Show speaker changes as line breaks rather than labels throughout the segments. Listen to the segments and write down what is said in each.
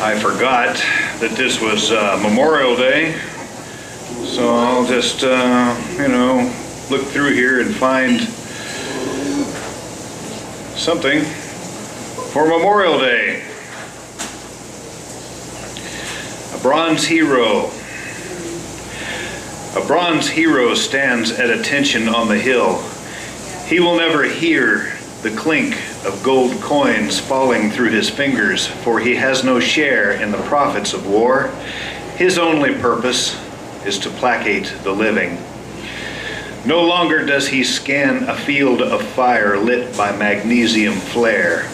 I forgot that this was Memorial Day, so I'll just, look through here and find something for Memorial Day. A bronze hero. A bronze hero stands at attention on the hill. He will never hear the clink of gold coins falling through his fingers, for he has no share in the profits of war. His only purpose is to placate the living. No longer does he scan a field of fire lit by magnesium flare.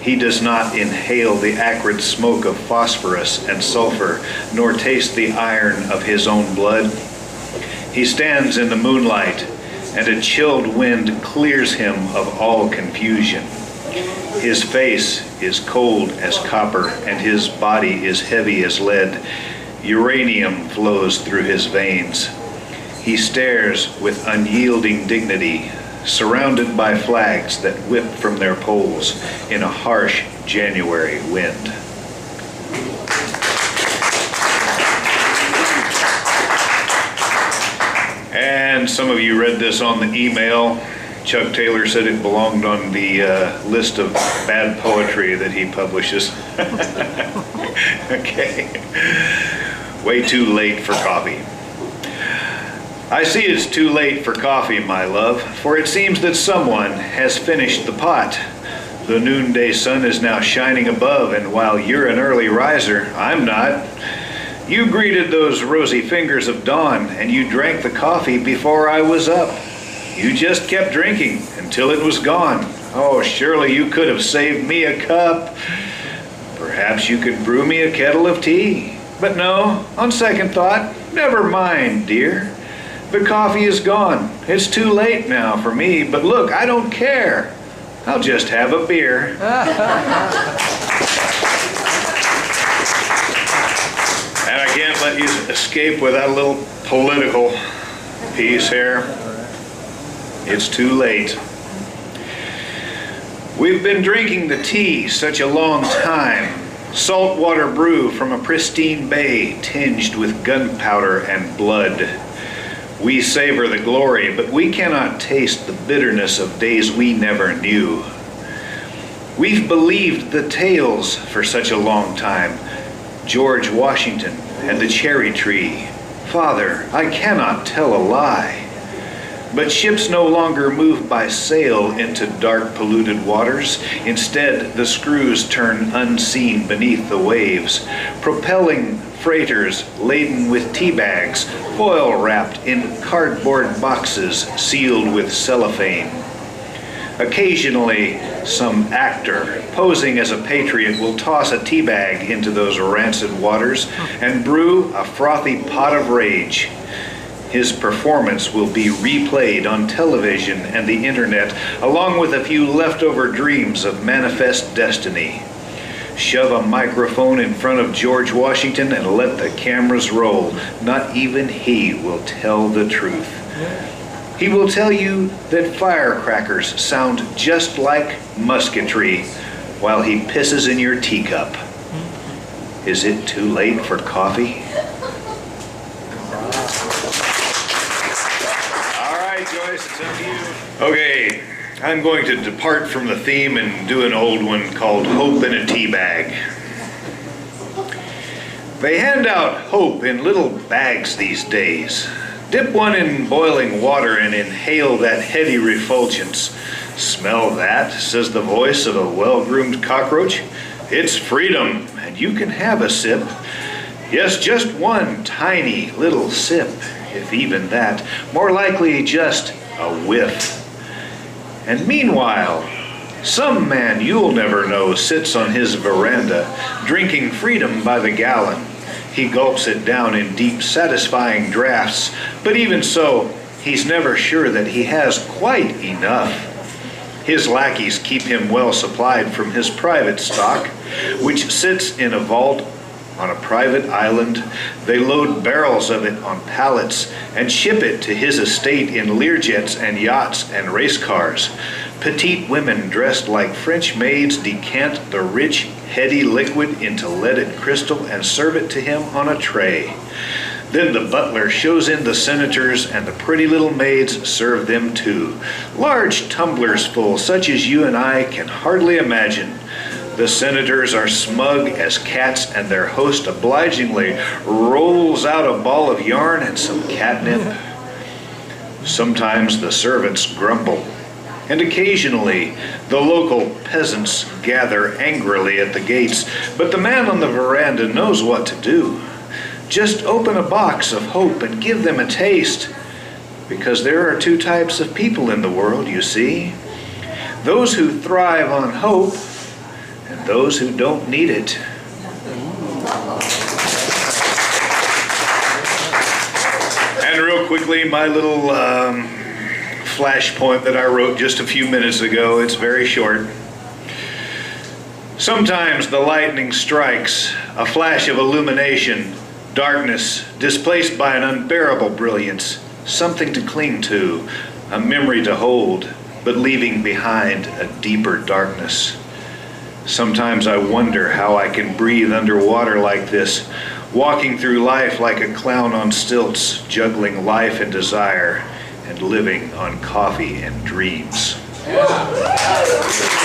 He does not inhale the acrid smoke of phosphorus and sulfur, nor taste the iron of his own blood. He stands in the moonlight, and a chilled wind clears him of all confusion. His face is cold as copper, and his body is heavy as lead. Uranium flows through his veins. He stares with unyielding dignity, surrounded by flags that whip from their poles in a harsh January wind. And some of you read this on the email. Chuck Taylor said it belonged on the list of bad poetry that he publishes. Okay. Way too late for coffee. I see it's too late for coffee, my love, for it seems that someone has finished the pot. The noonday sun is now shining above, and while you're an early riser, I'm not. You greeted those rosy fingers of dawn, and you drank the coffee before I was up. You just kept drinking until it was gone. Oh, surely you could have saved me a cup. Perhaps you could brew me a kettle of tea. But no, on second thought, never mind, dear. The coffee is gone. It's too late now for me, but look, I don't care. I'll just have a beer. And I can't let you escape without a little political piece here. It's too late. We've been drinking the tea such a long time. Saltwater brew from a pristine bay tinged with gunpowder and blood. We savor the glory, but we cannot taste the bitterness of days we never knew. We've believed the tales for such a long time. George Washington and the cherry tree. Father, I cannot tell a lie. But ships no longer move by sail into dark, polluted waters. Instead, the screws turn unseen beneath the waves, propelling freighters laden with tea bags, foil wrapped in cardboard boxes sealed with cellophane. Occasionally, some actor posing as a patriot will toss a tea bag into those rancid waters and brew a frothy pot of rage. His performance will be replayed on television and the internet, along with a few leftover dreams of manifest destiny. Shove a microphone in front of George Washington and let the cameras roll. Not even he will tell the truth. He will tell you that firecrackers sound just like musketry while he pisses in your teacup. Is it too late for coffee? All right, Joyce, it's up to you. Okay, I'm going to depart from the theme and do an old one called Hope in a Tea Bag. They hand out hope in little bags these days. Dip one in boiling water and inhale that heady refulgence. Smell that, says the voice of a well-groomed cockroach. It's freedom, and you can have a sip. Yes, just one tiny little sip, if even that. More likely just a whiff. And meanwhile, some man you'll never know sits on his veranda, drinking freedom by the gallon. He gulps it down in deep, satisfying draughts, but even so, he's never sure that he has quite enough. His lackeys keep him well supplied from his private stock, which sits in a vault on a private island. They load barrels of it on pallets and ship it to his estate in Learjets and yachts and race cars. Petite women dressed like French maids decant the rich heady liquid into leaded crystal and serve it to him on a tray. Then the butler shows in the senators, and the pretty little maids serve them too. Large tumblers full, such as you and I can hardly imagine. The senators are smug as cats, and their host obligingly rolls out a ball of yarn and some catnip. Sometimes the servants grumble, and occasionally the local peasants gather angrily at the gates, but the man on the veranda knows what to do. Just open a box of hope and give them a taste, because there are two types of people in the world, you see. Those who thrive on hope, and those who don't need it. And real quickly, my little flashpoint that I wrote just a few minutes ago. It's very short. Sometimes the lightning strikes, a flash of illumination, darkness displaced by an unbearable brilliance, something to cling to, a memory to hold, but leaving behind a deeper darkness. Sometimes I wonder how I can breathe underwater like this, walking through life like a clown on stilts, juggling life and desire, and living on coffee and dreams. Yeah.